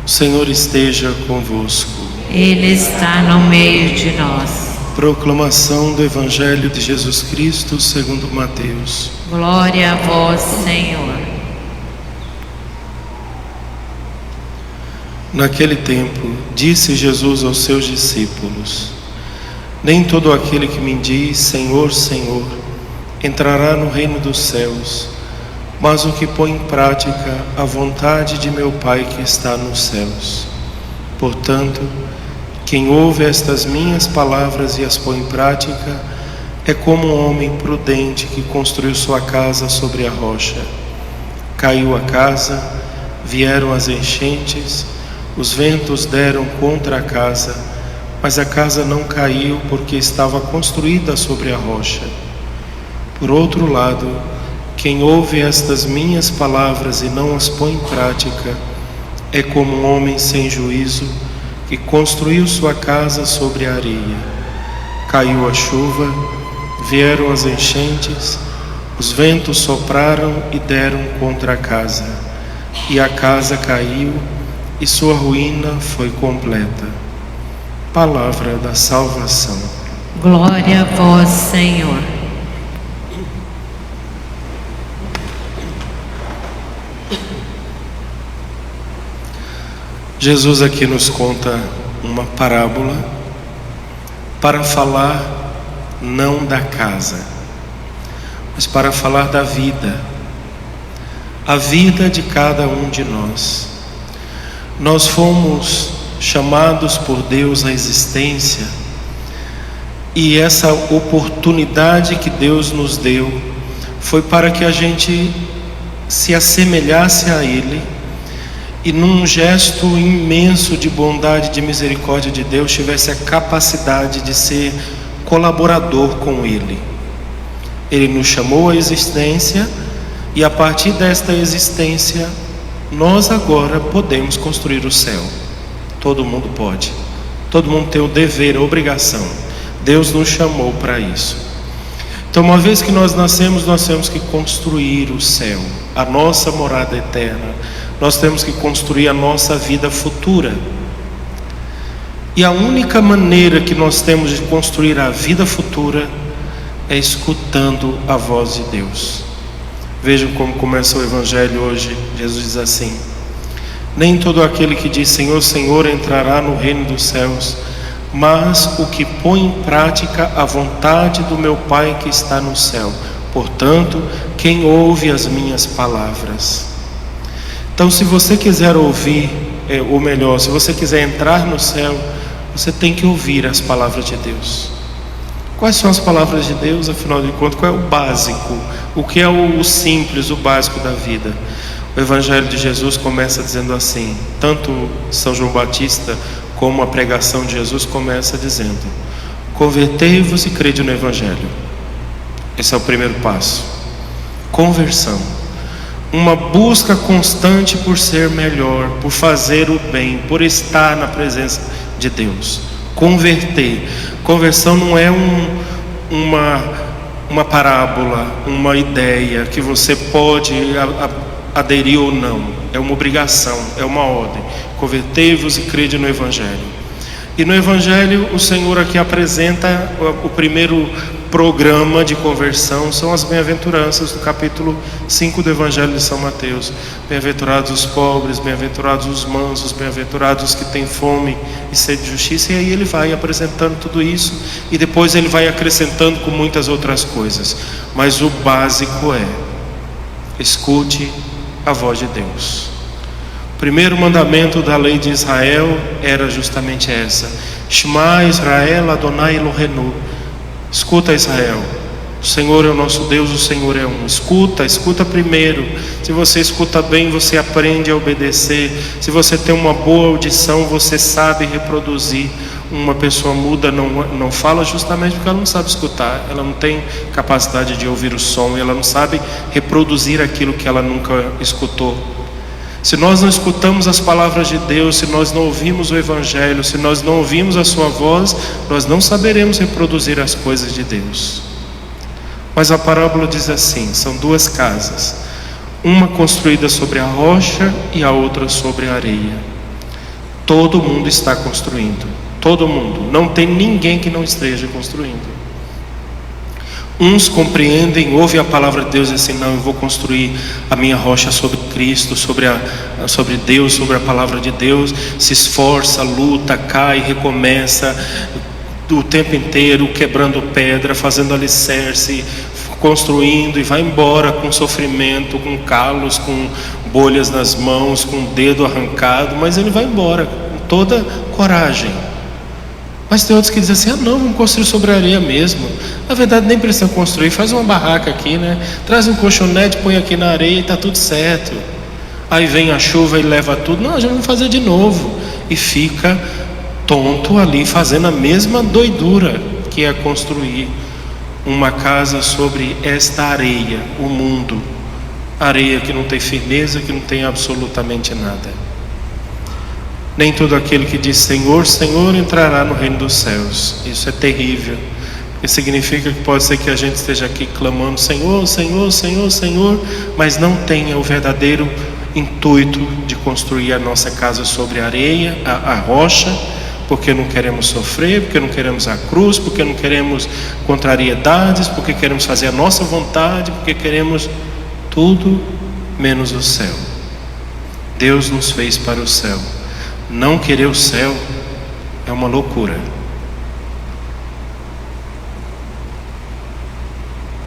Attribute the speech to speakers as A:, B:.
A: O Senhor esteja convosco.
B: Ele está no meio de nós.
A: Proclamação do Evangelho de Jesus Cristo segundo Mateus.
B: Glória a vós, Senhor.
A: Naquele tempo, disse Jesus aos seus discípulos: Nem todo aquele que me diz Senhor, Senhor, entrará no reino dos céus, mas o que põe em prática a vontade de meu Pai que está nos céus. Portanto, quem ouve estas minhas palavras e as põe em prática é como um homem prudente que construiu sua casa sobre a rocha. Caiu a casa, vieram as enchentes, os ventos deram contra a casa, mas a casa não caiu porque estava construída sobre a rocha. Por outro lado, quem ouve estas minhas palavras e não as põe em prática é como um homem sem juízo que construiu sua casa sobre a areia. Caiu a chuva, vieram as enchentes, os ventos sopraram e deram contra a casa, e a casa caiu, e sua ruína foi completa. Palavra da salvação.
B: Glória a vós, Senhor.
A: Jesus aqui nos conta uma parábola para falar não da casa, mas para falar da vida, a vida de cada um de nós. Nós fomos chamados por Deus à existência, e essa oportunidade que Deus nos deu foi para que a gente se assemelhasse a Ele, e num gesto imenso de bondade e de misericórdia de Deus tivesse a capacidade de ser colaborador com Ele. Ele nos chamou à existência, e a partir desta existência nós agora podemos construir o céu. Todo mundo pode, todo mundo tem o dever, a obrigação. Deus nos chamou para isso. Então, uma vez que nós nascemos, nós temos que construir o céu, a nossa morada eterna. Nós temos que construir a nossa vida futura. E a única maneira que nós temos de construir a vida futura é escutando a voz de Deus. Vejam como começa o Evangelho hoje. Jesus diz assim: Nem todo aquele que diz Senhor, Senhor entrará no reino dos céus, mas o que põe em prática a vontade do meu Pai que está no céu. Portanto, quem ouve as minhas palavras. Então, se você quiser ouvir, ou melhor, se você quiser entrar no céu, você tem que ouvir as palavras de Deus. Quais são as palavras de Deus, afinal de contas? Qual é o básico? O que é o simples, o básico da vida? O Evangelho de Jesus começa dizendo assim, tanto São João Batista como a pregação de Jesus começa dizendo: Convertei-vos e crede no Evangelho. Esse é o primeiro passo. Conversão. Uma busca constante por ser melhor, por fazer o bem, por estar na presença de Deus. Converter. Conversão não é uma parábola, uma ideia que você pode aderir ou não. É uma obrigação, é uma ordem. Convertei-vos e crede no Evangelho. E no Evangelho o Senhor aqui apresenta o primeiro programa de conversão, são as bem-aventuranças do capítulo 5 do Evangelho de São Mateus. Bem-aventurados os pobres, bem-aventurados os mansos, bem-aventurados os que têm fome e sede de justiça. E aí ele vai apresentando tudo isso, e depois ele vai acrescentando com muitas outras coisas. Mas o básico é: escute a voz de Deus. O primeiro mandamento da lei de Israel era justamente essa: Shema Israel Adonai Elohenu. Escuta, Israel, o Senhor é o nosso Deus, o Senhor é um. Escuta primeiro. Se você escuta bem, você aprende a obedecer. Se você tem uma boa audição, você sabe reproduzir. Uma pessoa muda não fala justamente porque ela não sabe escutar. Ela não tem capacidade de ouvir o som, e ela não sabe reproduzir aquilo que ela nunca escutou. Se nós não escutamos as palavras de Deus, se nós não ouvimos o Evangelho, se nós não ouvimos a sua voz, nós não saberemos reproduzir as coisas de Deus. Mas a parábola diz assim: são duas casas, uma construída sobre a rocha e a outra sobre a areia. Todo mundo está construindo. Todo mundo. Não tem ninguém que não esteja construindo. Uns compreendem, ouvem a palavra de Deus e assim: não, eu vou construir a minha rocha sobre Cristo, sobre Deus, sobre a palavra de Deus. Se esforça, luta, cai, recomeça o tempo inteiro, quebrando pedra, fazendo alicerce, construindo, e vai embora com sofrimento, com calos, com bolhas nas mãos, com o dedo arrancado, mas ele vai embora com toda coragem. Mas tem outros que dizem assim: ah não, vamos construir sobre a areia mesmo. Na verdade nem precisa construir, faz uma barraca aqui, né? Traz um colchonete, põe aqui na areia e está tudo certo. Aí vem a chuva e leva tudo. Não, já vamos fazer de novo. E fica tonto ali, fazendo a mesma doidura que é construir uma casa sobre esta areia, o mundo. Areia que não tem firmeza, que não tem absolutamente nada. Nem todo aquele que diz Senhor, Senhor entrará no reino dos céus. Isso é terrível. Isso significa que pode ser que a gente esteja aqui clamando Senhor, Senhor, Senhor, Senhor, mas não tenha o verdadeiro intuito de construir a nossa casa sobre a areia, a rocha, porque não queremos sofrer, porque não queremos a cruz, porque não queremos contrariedades, porque queremos fazer a nossa vontade, porque queremos tudo menos o céu. Deus nos fez para o céu. Não querer o céu é uma loucura.